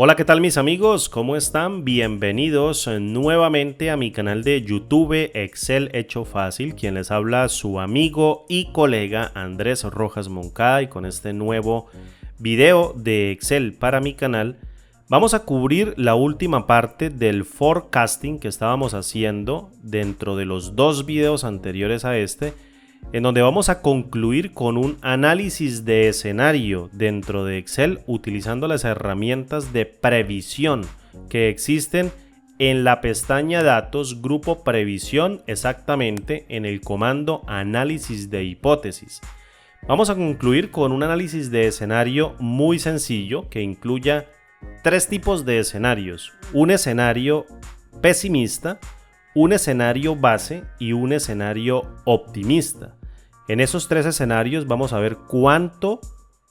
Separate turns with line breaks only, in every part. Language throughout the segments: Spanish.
Hola, ¿qué tal mis amigos? ¿Cómo están? Bienvenidos nuevamente a mi canal de YouTube Excel Hecho Fácil. Quien les habla, su amigo y colega Andrés Rojas Moncada, y con este nuevo video de Excel para mi canal vamos a cubrir la última parte del forecasting que estábamos haciendo dentro de los dos videos anteriores a este, en donde vamos a concluir con un análisis de escenario dentro de Excel utilizando las herramientas de previsión que existen en la pestaña Datos, Grupo Previsión, exactamente en el comando Análisis de hipótesis. Vamos a concluir con un análisis de escenario muy sencillo que incluya tres tipos de escenarios: un escenario pesimista, un escenario base y un escenario optimista. En esos tres escenarios vamos a ver cuánto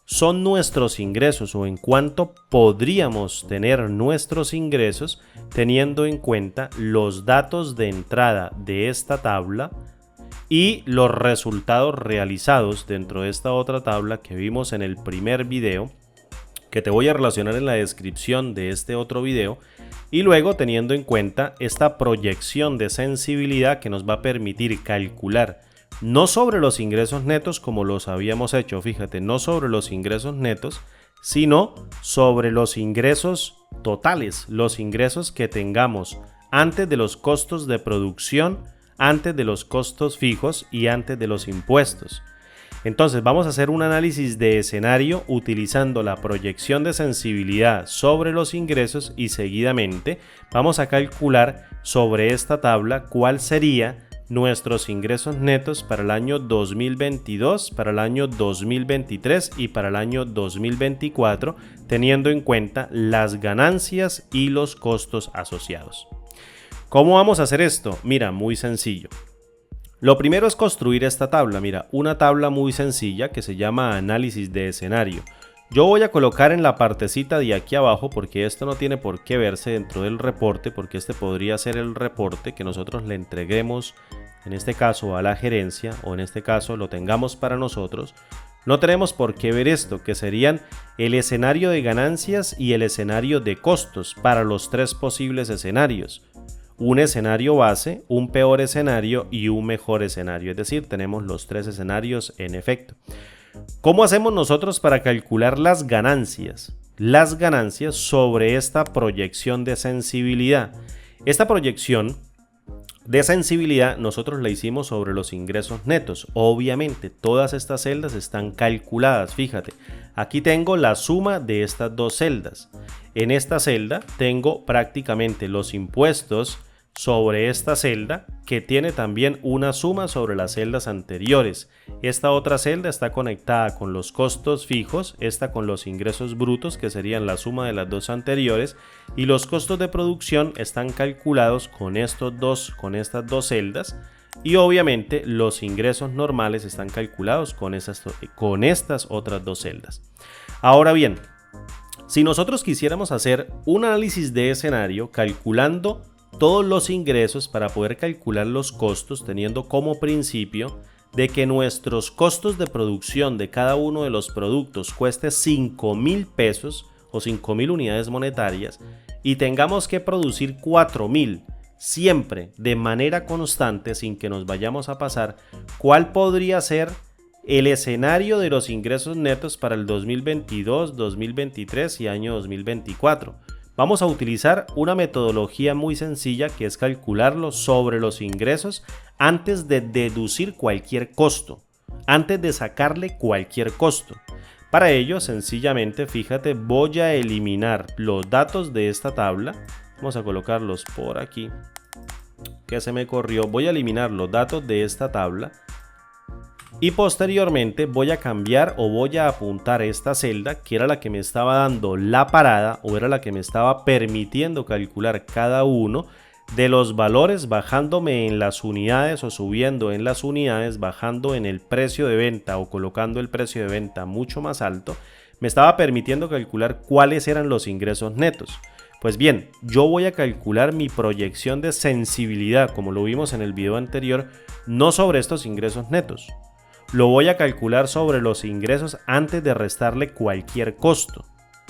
son nuestros ingresos o en cuánto podríamos tener nuestros ingresos teniendo en cuenta los datos de entrada de esta tabla y los resultados realizados dentro de esta otra tabla que vimos en el primer video, que te voy a relacionar en la descripción de este otro video, y luego teniendo en cuenta esta proyección de sensibilidad que nos va a permitir calcular no sobre los ingresos netos como los habíamos hecho, fíjate, no sobre los ingresos netos, sino sobre los ingresos totales, los ingresos que tengamos antes de los costos de producción, antes de los costos fijos y antes de los impuestos. Entonces vamos a hacer un análisis de escenario utilizando la proyección de sensibilidad sobre los ingresos y seguidamente vamos a calcular sobre esta tabla cuál sería nuestros ingresos netos para el año 2022, para el año 2023 y para el año 2024, teniendo en cuenta las ganancias y los costos asociados. ¿Cómo vamos a hacer esto? Mira, muy sencillo. Lo primero es construir esta tabla. Mira, una tabla muy sencilla que se llama análisis de escenario. Yo voy a colocar en la partecita de aquí abajo, porque esto no tiene por qué verse dentro del reporte, porque este podría ser el reporte que nosotros le entreguemos, en este caso a la gerencia, o en este caso lo tengamos para nosotros. No tenemos por qué ver esto, que serían el escenario de ganancias y el escenario de costos para los tres posibles escenarios. Un escenario base, un peor escenario y un mejor escenario. Es decir, tenemos los tres escenarios en efecto. ¿Cómo hacemos nosotros para calcular las ganancias? Las ganancias sobre esta proyección de sensibilidad. Esta proyección de sensibilidad nosotros la hicimos sobre los ingresos netos. Obviamente todas estas celdas están calculadas. Fíjate, aquí tengo la suma de estas dos celdas. En esta celda tengo prácticamente los impuestos sobre esta celda, que tiene también una suma sobre las celdas anteriores. Esta otra celda está conectada con los costos fijos, esta con los ingresos brutos, que serían la suma de las dos anteriores, y los costos de producción están calculados con estas dos celdas, y obviamente los ingresos normales están calculados con estas otras dos celdas. Ahora bien, si nosotros quisiéramos hacer un análisis de escenario calculando todos los ingresos para poder calcular los costos, teniendo como principio de que nuestros costos de producción de cada uno de los productos cueste 5,000 pesos o 5,000 unidades monetarias y tengamos que producir 4,000 siempre de manera constante sin que nos vayamos a pasar, ¿cuál podría ser el escenario de los ingresos netos para el 2022, 2023 y año 2024? Vamos a utilizar una metodología muy sencilla que es calcularlo sobre los ingresos antes de deducir cualquier costo, antes de sacarle cualquier costo. Para ello, sencillamente, fíjate, voy a eliminar los datos de esta tabla. Vamos a colocarlos por aquí, que se me corrió. Voy a eliminar los datos de esta tabla. Y posteriormente voy a cambiar o voy a apuntar esta celda que era la que me estaba dando la parada o era la que me estaba permitiendo calcular cada uno de los valores, bajándome en las unidades o subiendo en las unidades, bajando en el precio de venta o colocando el precio de venta mucho más alto. Me estaba permitiendo calcular cuáles eran los ingresos netos. Pues bien, yo voy a calcular mi proyección de sensibilidad, como lo vimos en el video anterior, no sobre estos ingresos netos. Lo voy a calcular sobre los ingresos antes de restarle cualquier costo.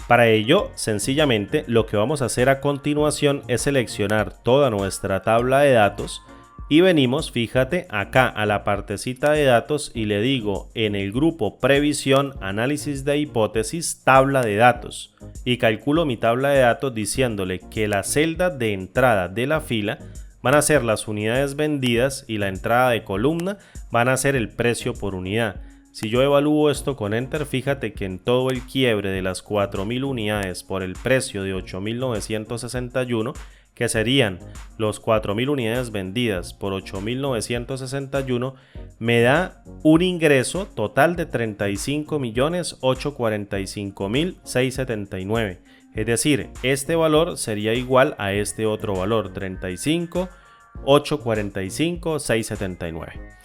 Para ello, sencillamente, lo que vamos a hacer a continuación es seleccionar toda nuestra tabla de datos y venimos, fíjate, acá a la partecita de datos y le digo en el grupo Previsión, Análisis de Hipótesis, Tabla de Datos. Y calculo mi tabla de datos diciéndole que la celda de entrada de la fila van a ser las unidades vendidas y la entrada de columna van a ser el precio por unidad. Si yo evalúo esto con Enter, fíjate que en todo el quiebre de las 4.000 unidades por el precio de 8.961, que serían los 4.000 unidades vendidas por 8.961, me da un ingreso total de 35.845.679. Es decir, este valor sería igual a este otro valor, 35.845.679.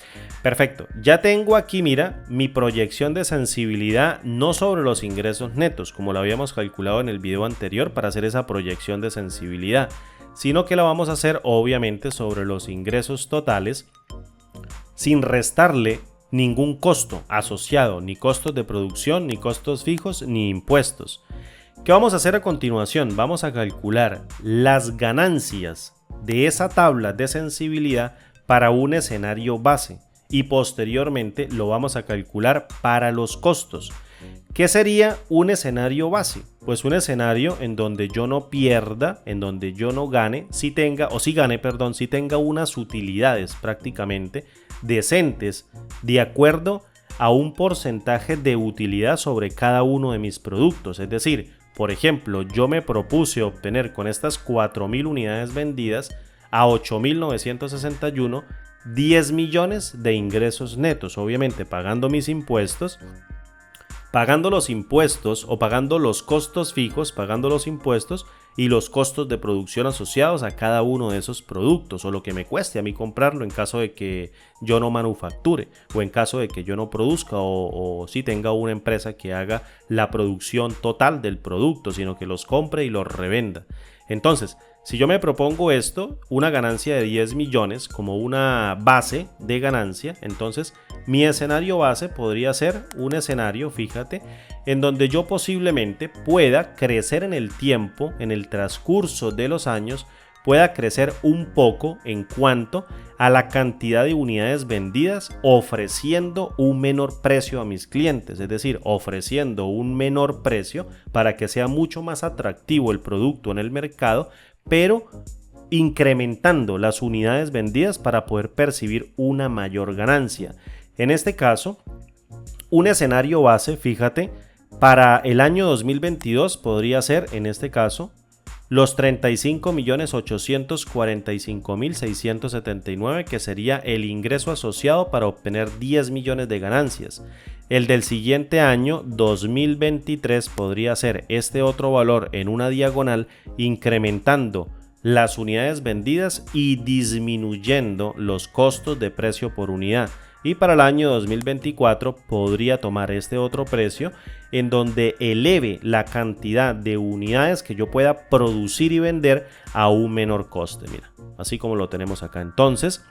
Perfecto, ya tengo aquí, mira, mi proyección de sensibilidad no sobre los ingresos netos, como lo habíamos calculado en el video anterior para hacer esa proyección de sensibilidad, sino que la vamos a hacer obviamente sobre los ingresos totales sin restarle ningún costo asociado, ni costos de producción, ni costos fijos, ni impuestos. ¿Qué vamos a hacer a continuación? Vamos a calcular las ganancias de esa tabla de sensibilidad para un escenario base y posteriormente lo vamos a calcular para los costos. ¿Qué sería un escenario base? Pues un escenario en donde yo no pierda, en donde yo no gane, si tenga unas utilidades prácticamente decentes de acuerdo a un porcentaje de utilidad sobre cada uno de mis productos. Es decir, por ejemplo, yo me propuse obtener con estas 4.000 unidades vendidas a 8.961 10 millones de ingresos netos, obviamente pagando mis impuestos, pagando los impuestos o pagando los costos fijos, pagando los impuestos y los costos de producción asociados a cada uno de esos productos o lo que me cueste a mí comprarlo en caso de que yo no manufacture o en caso de que yo no produzca o si tenga una empresa que haga la producción total del producto, sino que los compre y los revenda. Entonces, si yo me propongo esto, una ganancia de 10 millones como una base de ganancia, entonces mi escenario base podría ser un escenario, fíjate, en donde yo posiblemente pueda crecer en el tiempo, en el transcurso de los años, pueda crecer un poco en cuanto a la cantidad de unidades vendidas ofreciendo un menor precio a mis clientes, es decir, ofreciendo un menor precio para que sea mucho más atractivo el producto en el mercado, pero incrementando las unidades vendidas para poder percibir una mayor ganancia. En este caso, un escenario base, fíjate, para el año 2022 podría ser, en este caso, los 35.845.679, que sería el ingreso asociado para obtener 10 millones de ganancias. El del siguiente año, 2023, podría ser este otro valor en una diagonal, incrementando las unidades vendidas y disminuyendo los costos de precio por unidad. Y para el año 2024 podría tomar este otro precio en donde eleve la cantidad de unidades que yo pueda producir y vender a un menor coste. Mira, así como lo tenemos acá. Entonces,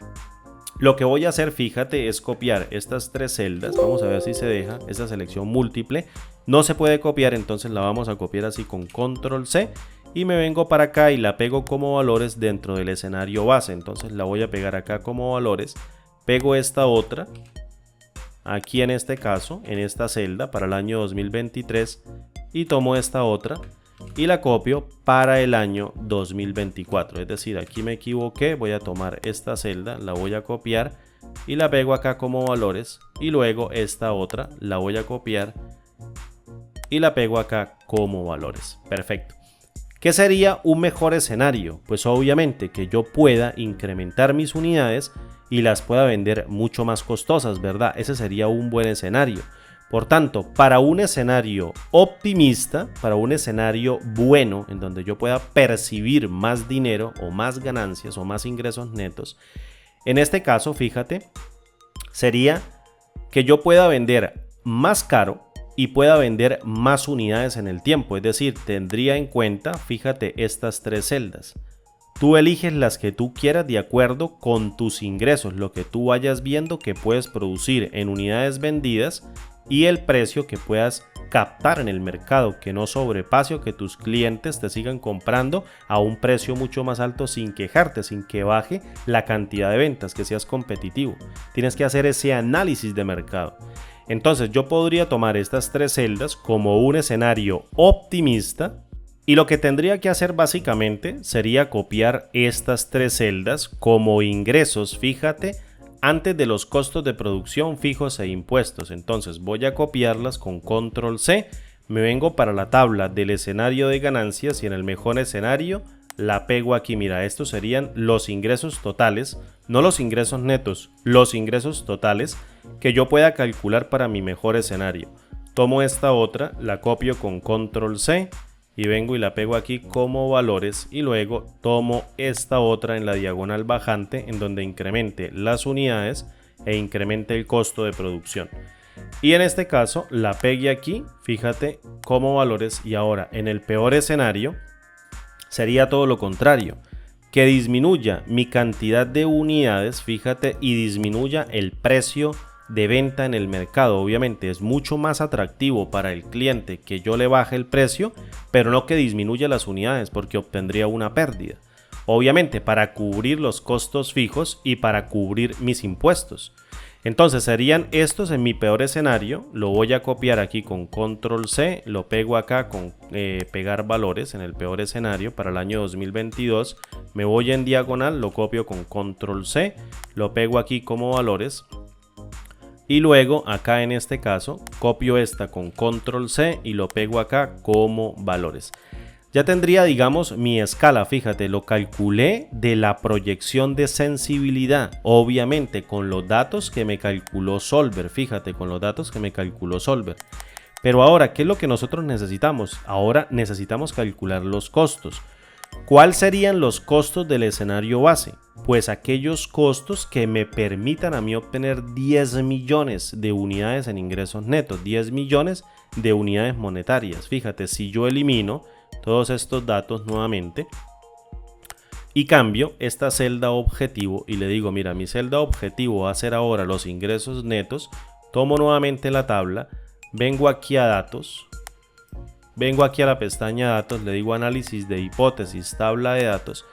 lo que voy a hacer, fíjate, es copiar estas tres celdas. Vamos a ver si se deja esta selección múltiple. No se puede copiar, entonces la vamos a copiar así con Control C. Y me vengo para acá y la pego como valores dentro del escenario base. Entonces la voy a pegar acá como valores. Pego esta otra, aquí en este caso, en esta celda para el año 2023 y tomo esta otra y la copio para el año 2024. Es decir, aquí me equivoqué, voy a tomar esta celda, la voy a copiar y la pego acá como valores y luego esta otra la voy a copiar y la pego acá como valores. Perfecto. ¿Qué sería un mejor escenario? Pues obviamente que yo pueda incrementar mis unidades y las pueda vender mucho más costosas, ¿verdad? Ese sería un buen escenario. Por tanto, para un escenario optimista, para un escenario bueno, en donde yo pueda percibir más dinero o más ganancias o más ingresos netos, en este caso, fíjate, sería que yo pueda vender más caro y pueda vender más unidades en el tiempo. Es decir, tendría en cuenta, fíjate, estas tres celdas. Tú eliges las que tú quieras de acuerdo con tus ingresos, lo que tú vayas viendo que puedes producir en unidades vendidas y el precio que puedas captar en el mercado, que no sobrepase o que tus clientes te sigan comprando a un precio mucho más alto sin quejarte, sin que baje la cantidad de ventas, que seas competitivo. Tienes que hacer ese análisis de mercado. Entonces yo podría tomar estas tres celdas como un escenario optimista y lo que tendría que hacer básicamente sería copiar estas tres celdas como ingresos, fíjate, antes de los costos de producción fijos e impuestos. Entonces voy a copiarlas con control C, me vengo para la tabla del escenario de ganancias y en el mejor escenario la pego aquí. Mira, estos serían los ingresos totales, no los ingresos netos, los ingresos totales que yo pueda calcular para mi mejor escenario. Tomo esta otra, la copio con control C y vengo y la pego aquí como valores y luego tomo esta otra en la diagonal bajante en donde incremente las unidades e incremente el costo de producción. Y en este caso la pegué aquí, fíjate, como valores y ahora en el peor escenario sería todo lo contrario, que disminuya mi cantidad de unidades, fíjate, y disminuya el precio de venta en el mercado. Obviamente es mucho más atractivo para el cliente que yo le baje el precio, pero no que disminuya las unidades porque obtendría una pérdida. Obviamente para cubrir los costos fijos y para cubrir mis impuestos. Entonces serían estos en mi peor escenario. Lo voy a copiar aquí con control C, lo pego acá con pegar valores en el peor escenario para el año 2022. Me voy en diagonal, lo copio con control C, lo pego aquí como valores. Y luego acá en este caso copio esta con control C y lo pego acá como valores. Ya tendría, digamos, mi escala, fíjate, lo calculé de la proyección de sensibilidad, obviamente con los datos que me calculó Solver, fíjate, con los datos que me calculó Solver. Pero ahora, ¿qué es lo que nosotros necesitamos? Ahora necesitamos calcular los costos. ¿Cuáles serían los costos del escenario base? Pues aquellos costos que me permitan a mí obtener 10 millones de unidades en ingresos netos, 10 millones de unidades monetarias. Fíjate, si yo elimino todos estos datos nuevamente y cambio esta celda objetivo y le digo, mira, mi celda objetivo va a ser ahora los ingresos netos, tomo nuevamente la tabla, vengo aquí a datos, vengo aquí a la pestaña datos, le digo análisis de hipótesis, tabla de datos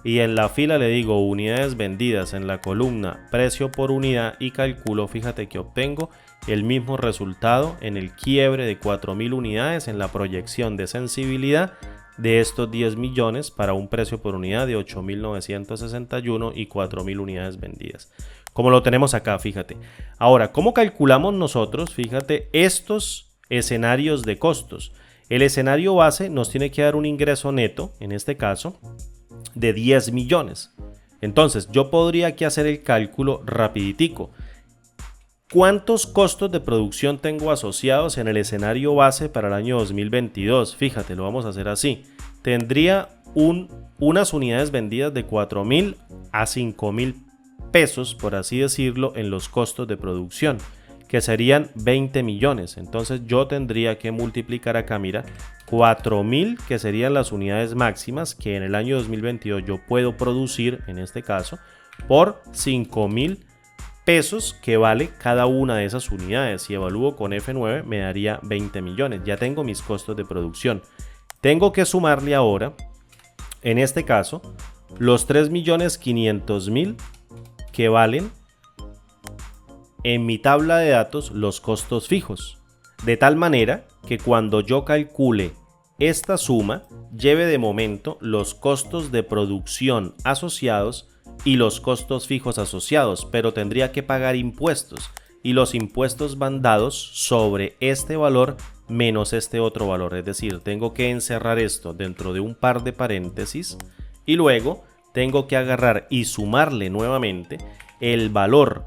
y en la fila le digo unidades vendidas, en la columna precio por unidad y calculo, fíjate que obtengo el mismo resultado en el quiebre de 4.000 unidades en la proyección de sensibilidad de estos 10 millones para un precio por unidad de 8.961 y 4.000 unidades vendidas. Como lo tenemos acá, fíjate. Ahora, ¿cómo calculamos nosotros? Fíjate, estos escenarios de costos. El escenario base nos tiene que dar un ingreso neto, en este caso, de 10 millones. Entonces, yo podría aquí hacer el cálculo rapiditico. ¿Cuántos costos de producción tengo asociados en el escenario base para el año 2022? Fíjate, lo vamos a hacer así. Tendría unas unidades vendidas de 4.000 a 5.000 pesos, por así decirlo, en los costos de producción, que serían 20 millones. Entonces yo tendría que multiplicar acá, mira, 4.000, que serían las unidades máximas que en el año 2022 yo puedo producir, en este caso, por 5.000 pesos que vale cada una de esas unidades. Si evalúo con F9 me daría 20 millones. Ya tengo mis costos de producción. Tengo que sumarle ahora, en este caso, los 3.500.000 que valen en mi tabla de datos los costos fijos. De tal manera que cuando yo calcule esta suma, lleve de momento los costos de producción asociados y los costos fijos asociados, pero tendría que pagar impuestos y los impuestos van dados sobre este valor menos este otro valor, es decir, tengo que encerrar esto dentro de un par de paréntesis y luego tengo que agarrar y sumarle nuevamente el valor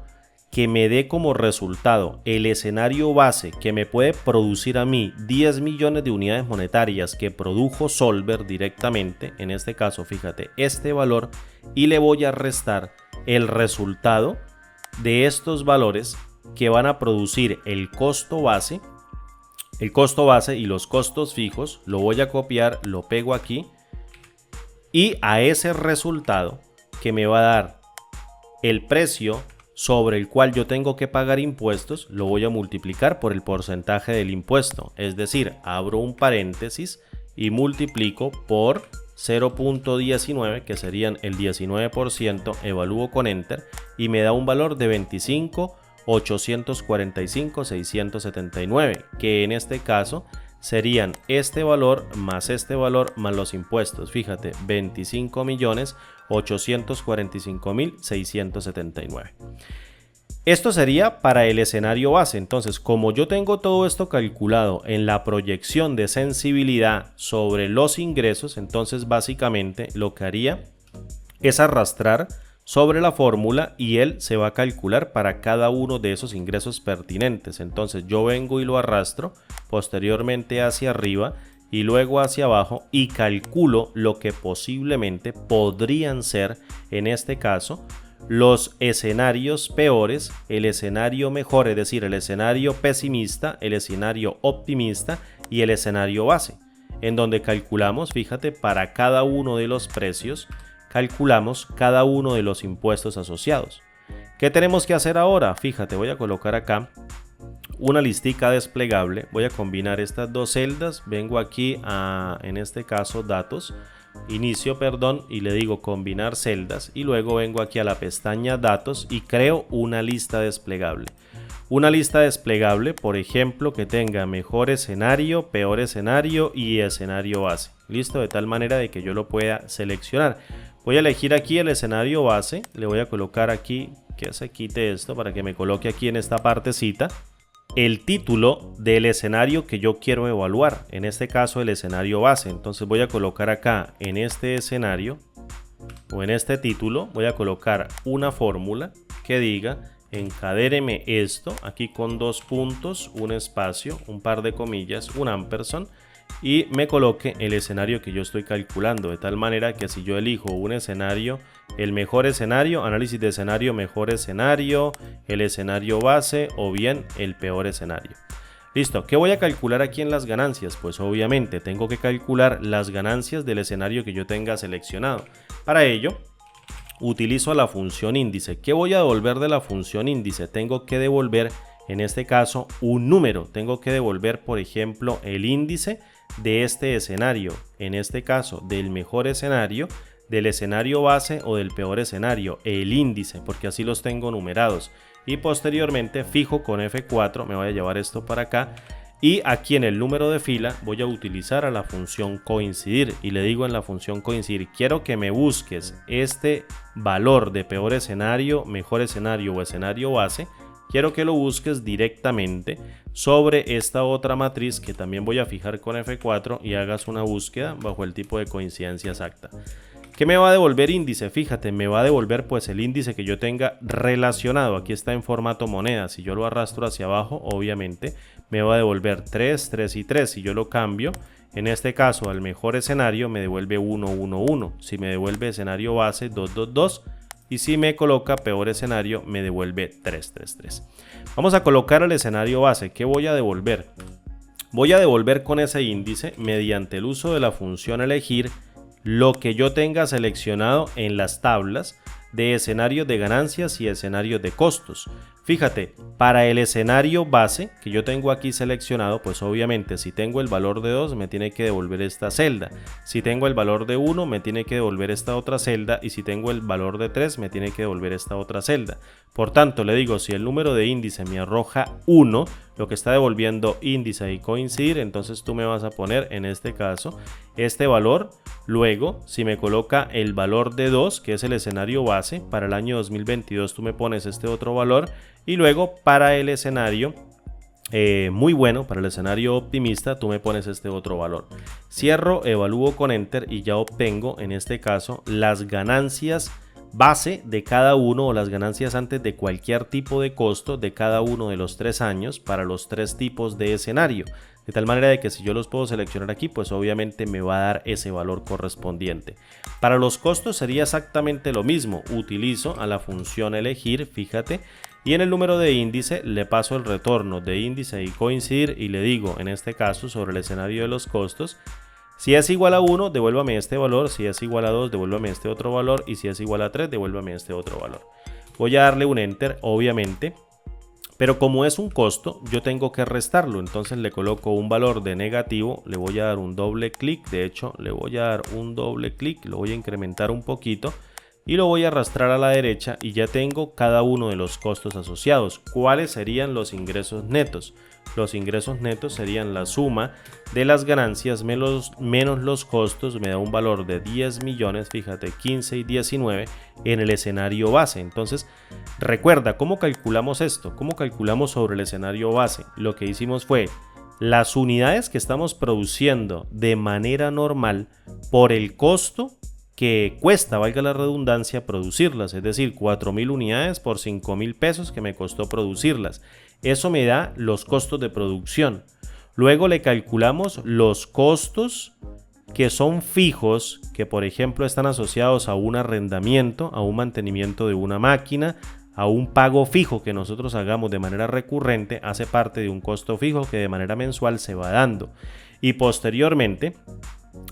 que me dé como resultado el escenario base que me puede producir a mí 10 millones de unidades monetarias que produjo Solver directamente, en este caso fíjate este valor, y le voy a restar el resultado de estos valores que van a producir el costo base y los costos fijos. Lo voy a copiar, lo pego aquí y a ese resultado que me va a dar el precio sobre el cual yo tengo que pagar impuestos, lo voy a multiplicar por el porcentaje del impuesto. Es decir, abro un paréntesis y multiplico por 0.19, que serían el 19%, evalúo con Enter y me da un valor de 25.845.679, que en este caso serían este valor más los impuestos. Fíjate, 25.845.679. Esto sería para el escenario base. Entonces, como yo tengo todo esto calculado en la proyección de sensibilidad sobre los ingresos, entonces básicamente lo que haría es arrastrar sobre la fórmula y él se va a calcular para cada uno de esos ingresos pertinentes. Entonces yo vengo y lo arrastro posteriormente hacia arriba y luego hacia abajo y calculo lo que posiblemente podrían ser, en este caso, los escenarios peores, el escenario mejor, es decir, el escenario pesimista, el escenario optimista y el escenario base, en donde calculamos, fíjate, para cada uno de los precios, calculamos cada uno de los impuestos asociados. ¿Qué tenemos que hacer ahora? Fíjate, voy a colocar acá una listica desplegable, voy a combinar estas dos celdas, vengo aquí a, en este caso, datos, inicio, y le digo combinar celdas y luego vengo aquí a la pestaña datos y creo una lista desplegable. Una lista desplegable, por ejemplo, que tenga mejor escenario, peor escenario y escenario base. Listo, de tal manera de que yo lo pueda seleccionar. Voy a elegir aquí el escenario base, le voy a colocar aquí, que se quite esto para que me coloque aquí en esta partecita el título del escenario que yo quiero evaluar, en este caso el escenario base. Entonces voy a colocar acá en este escenario o en este título, voy a colocar una fórmula que diga encadéreme esto, aquí con dos puntos, un espacio, un par de comillas, un ampersand, y me coloque el escenario que yo estoy calculando, de tal manera que si yo elijo un escenario, el mejor escenario, análisis de escenario, mejor escenario, el escenario base o bien el peor escenario. Listo, ¿qué voy a calcular aquí en las ganancias? Pues obviamente tengo que calcular las ganancias del escenario que yo tenga seleccionado. Para ello, utilizo la función índice. ¿Qué voy a devolver de la función índice? Tengo que devolver, en este caso, un número. Tengo que devolver, por ejemplo, el índice de este escenario, en este caso del mejor escenario, del escenario base o del peor escenario, el índice, porque así los tengo numerados, y posteriormente fijo con F4, me voy a llevar esto para acá y aquí en el número de fila voy a utilizar a la función coincidir y le digo en la función coincidir, quiero que me busques este valor de peor escenario, mejor escenario o escenario base. Quiero que lo busques directamente sobre esta otra matriz que también voy a fijar con F4 y hagas una búsqueda bajo el tipo de coincidencia exacta. ¿Qué me va a devolver índice? Fíjate, me va a devolver pues el índice que yo tenga relacionado. Aquí está en formato moneda. Si yo lo arrastro hacia abajo, obviamente me va a devolver 3, 3 y 3. Si yo lo cambio, en este caso al mejor escenario me devuelve 1, 1, 1. Si me devuelve escenario base, 2, 2, 2. Y si me coloca peor escenario, me devuelve 3, 3, 3. Vamos a colocar el escenario base. ¿Qué voy a devolver? Voy a devolver con ese índice, mediante el uso de la función elegir, lo que yo tenga seleccionado en las tablas de escenarios de ganancias y escenarios de costos. Fíjate, para el escenario base que yo tengo aquí seleccionado, pues obviamente si tengo el valor de 2 me tiene que devolver esta celda, si tengo el valor de 1 me tiene que devolver esta otra celda y si tengo el valor de 3 me tiene que devolver esta otra celda. Por tanto, le digo, si el número de índice me arroja 1, lo que está devolviendo índice y coincidir, entonces tú me vas a poner en este caso este valor. Luego, si me coloca el valor de 2, que es el escenario base, para el año 2022 tú me pones este otro valor. Y luego para el escenario muy bueno, para el escenario optimista, tú me pones este otro valor. Cierro, evalúo con Enter y ya obtengo en este caso las ganancias base de cada uno o las ganancias antes de cualquier tipo de costo de cada uno de los 3 años para los 3 tipos de escenario. De tal manera de que si yo los puedo seleccionar aquí, pues obviamente me va a dar ese valor correspondiente. Para los costos sería exactamente lo mismo. Utilizo a la función elegir, fíjate, y en el número de índice le paso el retorno de índice y coincidir y le digo, en este caso, sobre el escenario de los costos, si es igual a 1, devuélvame este valor, si es igual a 2, devuélvame este otro valor y si es igual a 3, devuélvame este otro valor. Voy a darle un enter, obviamente. Pero como es un costo, yo tengo que restarlo. Entonces le coloco un valor de negativo. Le voy a dar un doble clic. De hecho, le voy a dar un doble clic. Lo voy a incrementar un poquito. Y lo voy a arrastrar a la derecha. Y ya tengo cada uno de los costos asociados. ¿Cuáles serían los ingresos netos? Los ingresos netos serían la suma de las ganancias menos los costos. Me da un valor de 10 millones, fíjate, 15 y 19 en el escenario base. Entonces, recuerda, ¿cómo calculamos esto? ¿Cómo calculamos sobre el escenario base? Lo que hicimos fue las unidades que estamos produciendo de manera normal por el costo que cuesta, valga la redundancia, producirlas. Es decir, 4.000 unidades por 5.000 pesos que me costó producirlas. Eso me da los costos de producción. Luego le calculamos los costos que son fijos, que por ejemplo están asociados a un arrendamiento, a un mantenimiento de una máquina, a un pago fijo que nosotros hagamos de manera recurrente, hace parte de un costo fijo que de manera mensual se va dando. Y posteriormente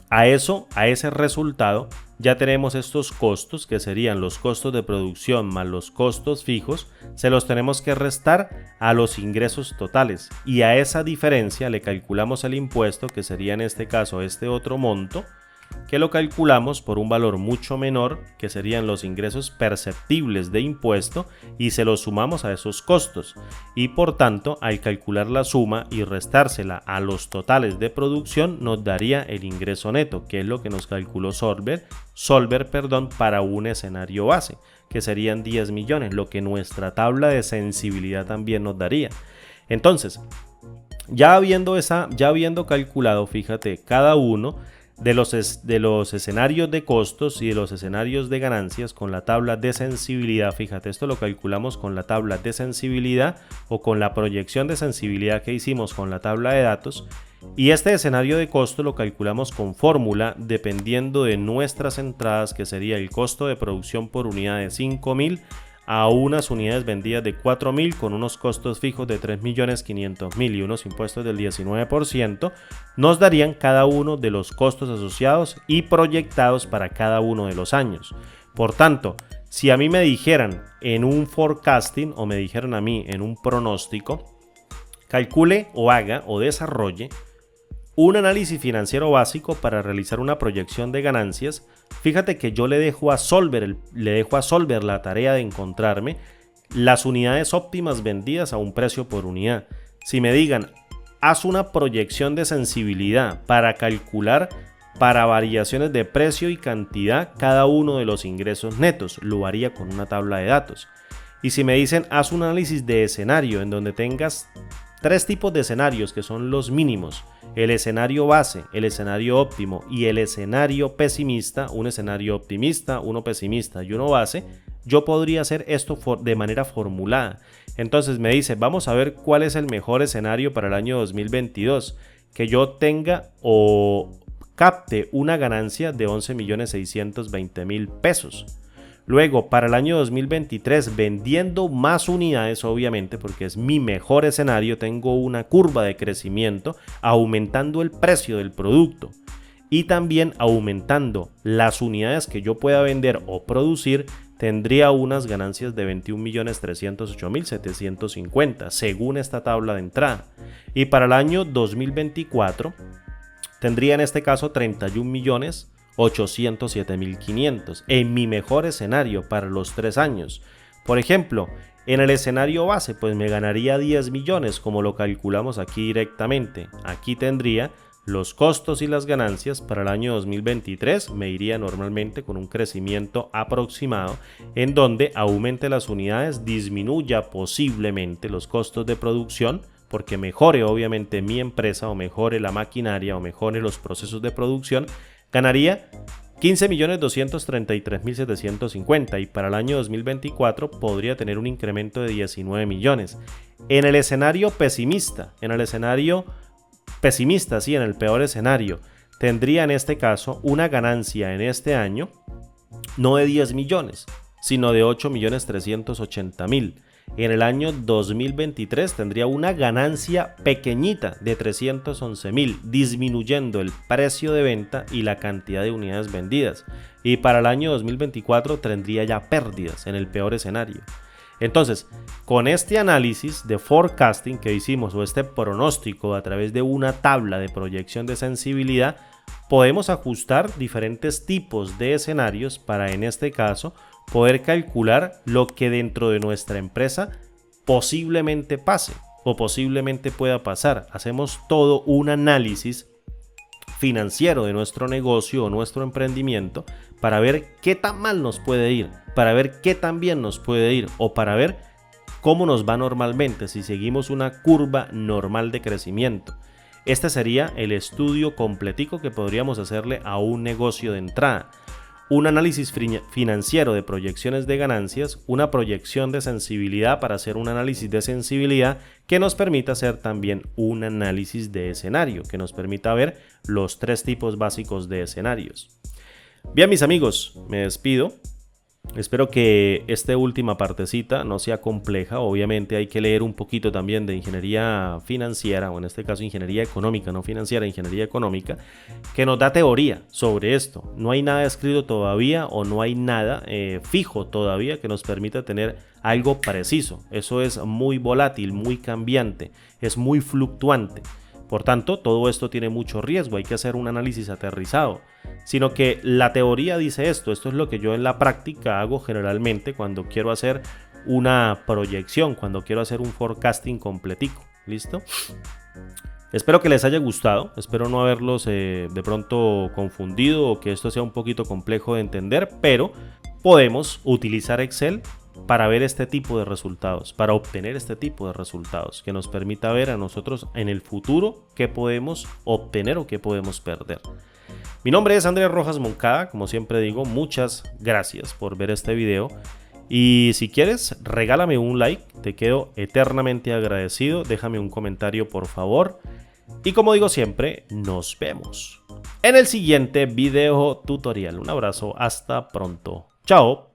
a ese resultado, ya tenemos estos costos que serían los costos de producción más los costos fijos, se los tenemos que restar a los ingresos totales y a esa diferencia le calculamos el impuesto, que sería en este caso este otro monto, que lo calculamos por un valor mucho menor, que serían los ingresos perceptibles de impuesto, y se los sumamos a esos costos. Y por tanto, al calcular la suma y restársela a los totales de producción, nos daría el ingreso neto, que es lo que nos calculó Solver, para un escenario base, que serían 10 millones, lo que nuestra tabla de sensibilidad también nos daría. Entonces, ya habiendo calculado, fíjate, cada uno de los escenarios de costos y de los escenarios de ganancias con la tabla de sensibilidad, fíjate, esto lo calculamos con la tabla de sensibilidad o con la proyección de sensibilidad que hicimos con la tabla de datos, y este escenario de costo lo calculamos con fórmula dependiendo de nuestras entradas, que sería el costo de producción por unidad de 5.000 a unas unidades vendidas de 4.000 con unos costos fijos de 3.500.000 y unos impuestos del 19%, nos darían cada uno de los costos asociados y proyectados para cada uno de los años. Por tanto, si a mí me dijeran en un forecasting o me dijeran a mí en un pronóstico, calcule o haga o desarrolle un análisis financiero básico para realizar una proyección de ganancias, fíjate que yo le dejo a Solver la tarea de encontrarme las unidades óptimas vendidas a un precio por unidad. Si me digan, haz una proyección de sensibilidad para calcular para variaciones de precio y cantidad cada uno de los ingresos netos, lo haría con una tabla de datos. Y si me dicen, haz un análisis de escenario en donde tengas 3 tipos de escenarios que son los mínimos: el escenario base, el escenario óptimo y el escenario pesimista, un escenario optimista, uno pesimista y uno base, yo podría hacer esto de manera formulada. Entonces me dice, vamos a ver cuál es el mejor escenario para el año 2022, que yo tenga o capte una ganancia de 11.620.000 pesos. Luego, para el año 2023, vendiendo más unidades, obviamente, porque es mi mejor escenario, tengo una curva de crecimiento, aumentando el precio del producto y también aumentando las unidades que yo pueda vender o producir, tendría unas ganancias de 21.308.750, según esta tabla de entrada. Y para el año 2024, tendría en este caso 31.807.500 en mi mejor escenario para los 3 años. Por ejemplo, en el escenario base, pues me ganaría 10 millones, como lo calculamos aquí directamente. Aquí tendría los costos y las ganancias para el año 2023. Me iría normalmente con un crecimiento aproximado en donde aumente las unidades, disminuya posiblemente los costos de producción, porque mejore obviamente mi empresa o mejore la maquinaria o mejore los procesos de producción. Ganaría 15.233.750 y para el año 2024 podría tener un incremento de 19 millones. En el escenario pesimista, en el peor escenario, tendría en este caso una ganancia en este año no de 10 millones, sino de 8.380.000. en el año 2023 tendría una ganancia pequeñita de 311.000, disminuyendo el precio de venta y la cantidad de unidades vendidas. Y para el año 2024 tendría ya pérdidas en el peor escenario. Entonces, con este análisis de forecasting que hicimos, o este pronóstico a través de una tabla de proyección de sensibilidad, podemos ajustar diferentes tipos de escenarios para, en este caso, poder calcular lo que dentro de nuestra empresa posiblemente pase o posiblemente pueda pasar. Hacemos todo un análisis financiero de nuestro negocio o nuestro emprendimiento para ver qué tan mal nos puede ir, para ver qué tan bien nos puede ir, o para ver cómo nos va normalmente si seguimos una curva normal de crecimiento. Este sería el estudio completico que podríamos hacerle a un negocio de entrada. Un análisis financiero de proyecciones de ganancias, una proyección de sensibilidad para hacer un análisis de sensibilidad que nos permita hacer también un análisis de escenario, que nos permita ver los tres tipos básicos de escenarios. Bien, mis amigos, me despido. Espero que esta última partecita no sea compleja. Obviamente hay que leer un poquito también de ingeniería financiera, o en este caso ingeniería económica, no financiera, ingeniería económica, que nos da teoría sobre esto. No hay nada escrito todavía, o no hay nada fijo todavía que nos permita tener algo preciso. Eso es muy volátil, muy cambiante, es muy fluctuante. Por tanto, todo esto tiene mucho riesgo, hay que hacer un análisis aterrizado. Sino que la teoría dice esto es lo que yo en la práctica hago generalmente cuando quiero hacer una proyección, cuando quiero hacer un forecasting completico. ¿Listo? Espero que les haya gustado, espero no haberlos de pronto confundido o que esto sea un poquito complejo de entender, pero podemos utilizar Excel para ver este tipo de resultados, para obtener este tipo de resultados que nos permita ver a nosotros en el futuro qué podemos obtener o qué podemos perder. Mi nombre es Andrés Rojas Moncada, como siempre digo, muchas gracias por ver este video. Y si quieres, regálame un like, te quedo eternamente agradecido, déjame un comentario por favor. Y como digo siempre, nos vemos en el siguiente video tutorial. Un abrazo, hasta pronto. Chao.